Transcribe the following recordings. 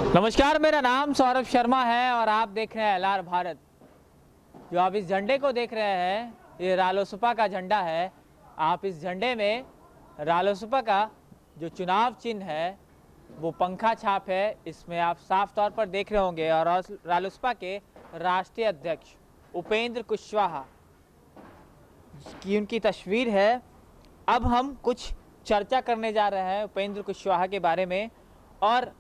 नमस्कार, मेरा नाम सौरभ शर्मा है और आप देख रहे हैं एलआर भारत। जो आप इस झंडे को देख रहे हैं, ये रालोसपा का झंडा है। आप इस झंडे में रालोसपा का जो चुनाव चिन्ह है वो पंखा छाप है, इसमें आप साफ तौर पर देख रहे होंगे। और रालोसपा के राष्ट्रीय अध्यक्ष उपेंद्र कुशवाहा की उनकी तस्वीर है। अब हम कुछ चर्चा करने जा रहे हैं उपेंद्र कुशवाहा के बारे में। और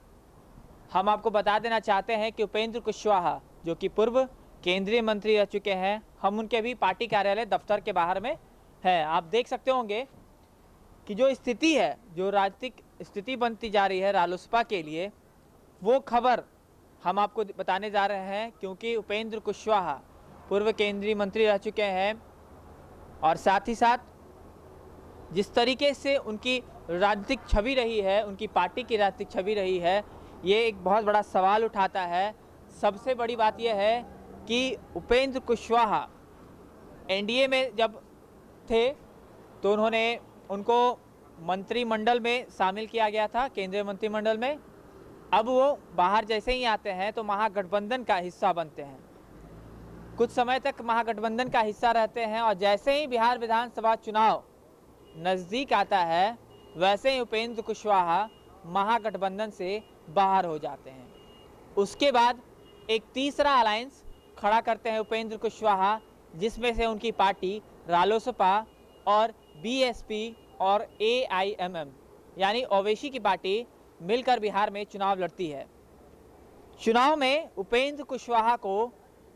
हम आपको बता देना चाहते हैं कि उपेंद्र कुशवाहा जो कि पूर्व केंद्रीय मंत्री रह चुके हैं, हम उनके भी पार्टी कार्यालय दफ्तर के बाहर में है। आप देख सकते होंगे कि जो स्थिति है, जो राजनीतिक स्थिति बनती जा रही है रालोसपा के लिए, वो खबर हम आपको बताने जा रहे हैं। क्योंकि उपेंद्र कुशवाहा पूर्व केंद्रीय मंत्री रह चुके हैं और साथ ही साथ जिस तरीके से उनकी राजनीतिक छवि रही है, उनकी पार्टी की राजनीतिक छवि रही है, ये एक बहुत बड़ा सवाल उठाता है। सबसे बड़ी बात यह है कि उपेंद्र कुशवाहा एनडीए में जब थे तो उनको मंत्रिमंडल में शामिल किया गया था, केंद्रीय मंत्रिमंडल में। अब वो बाहर जैसे ही आते हैं तो महागठबंधन का हिस्सा बनते हैं, कुछ समय तक महागठबंधन का हिस्सा रहते हैं। और जैसे ही बिहार विधानसभा चुनाव नज़दीक आता है, वैसे ही उपेंद्र कुशवाहा महागठबंधन से बाहर हो जाते हैं। उसके बाद एक तीसरा अलायंस खड़ा करते हैं उपेंद्र कुशवाहा, जिसमें से उनकी पार्टी रालोसपा और बीएसपी और एआईएमएम यानी ओवैसी की पार्टी मिलकर बिहार में चुनाव लड़ती है। चुनाव में उपेंद्र कुशवाहा को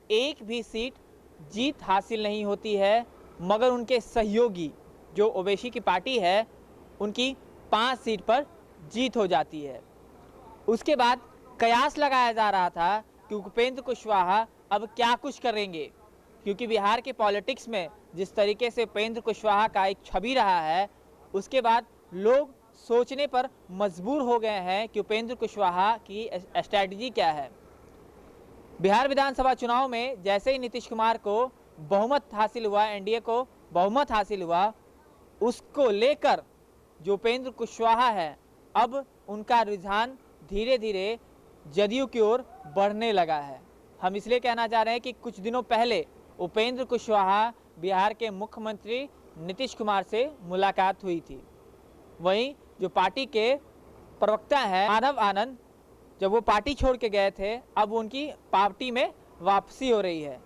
एक भी सीट जीत हासिल नहीं होती है, मगर उनके सहयोगी जो ओवैसी की पार्टी है, उनकी 5 सीट पर जीत हो जाती है। उसके बाद कयास लगाया जा रहा था कि उपेंद्र कुशवाहा अब क्या कुछ करेंगे, क्योंकि बिहार के पॉलिटिक्स में जिस तरीके से उपेंद्र कुशवाहा का एक छवि रहा है, उसके बाद लोग सोचने पर मजबूर हो गए हैं कि उपेंद्र कुशवाहा की स्ट्रैटेजी क्या है। बिहार विधानसभा चुनाव में जैसे ही नीतीश कुमार को बहुमत हासिल हुआ, एनडीए को बहुमत हासिल हुआ, उसको लेकर जो उपेंद्र कुशवाहा है, अब उनका रुझान धीरे धीरे जदयू की ओर बढ़ने लगा है। हम इसलिए कहना चाह रहे हैं कि कुछ दिनों पहले उपेंद्र कुशवाहा बिहार के मुख्यमंत्री नीतीश कुमार से मुलाकात हुई थी। वहीं जो पार्टी के प्रवक्ता हैं माधव आनंद, जब वो पार्टी छोड़ के गए थे, अब उनकी पार्टी में वापसी हो रही है।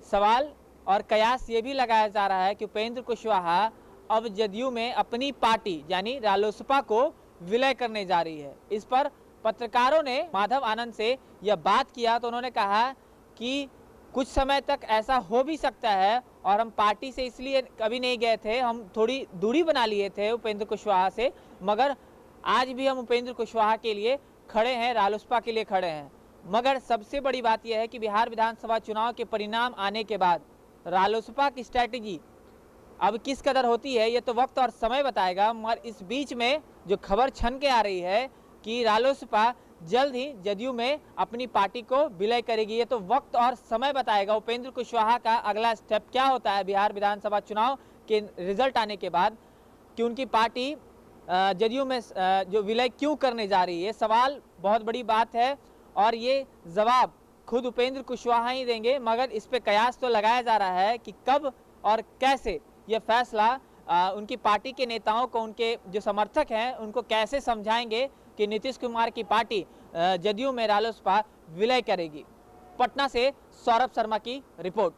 सवाल और कयास ये भी लगाया जा रहा है कि उपेंद्र कुशवाहा अब जदयू में अपनी पार्टी यानी रालोसपा को विलय करने जा रही है। इस पर पत्रकारों ने माधव आनंद से यह बात किया तो उन्होंने कहा कि कुछ समय तक ऐसा हो भी सकता है और हम पार्टी से इसलिए कभी नहीं गए थे, हम थोड़ी दूरी बना लिए थे उपेंद्र कुशवाहा से, मगर आज भी हम उपेंद्र कुशवाहा के लिए खड़े हैं, रालोसपा के लिए खड़े हैं। मगर सबसे बड़ी बात यह है कि बिहार विधानसभा चुनाव के परिणाम आने के बाद रालोसपा की स्ट्रैटेजी अब किस कदर होती है, ये तो वक्त और समय बताएगा। मगर इस बीच में जो खबर छन के आ रही है कि रालोसपा जल्द ही जदयू में अपनी पार्टी को विलय करेगी, ये तो वक्त और समय बताएगा। उपेंद्र कुशवाहा का अगला स्टेप क्या होता है बिहार विधानसभा चुनाव के रिजल्ट आने के बाद, कि उनकी पार्टी जदयू में जो विलय क्यों करने जा रही है, सवाल बहुत बड़ी बात है। और ये जवाब खुद उपेंद्र कुशवाहा ही देंगे, मगर इस पे कयास तो लगाया जा रहा है कि कब और कैसे ये फैसला उनकी पार्टी के नेताओं को, उनके जो समर्थक हैं, उनको कैसे समझाएंगे कि नीतीश कुमार की पार्टी जदयू में रालोसपा विलय करेगी। पटना से सौरभ शर्मा की रिपोर्ट।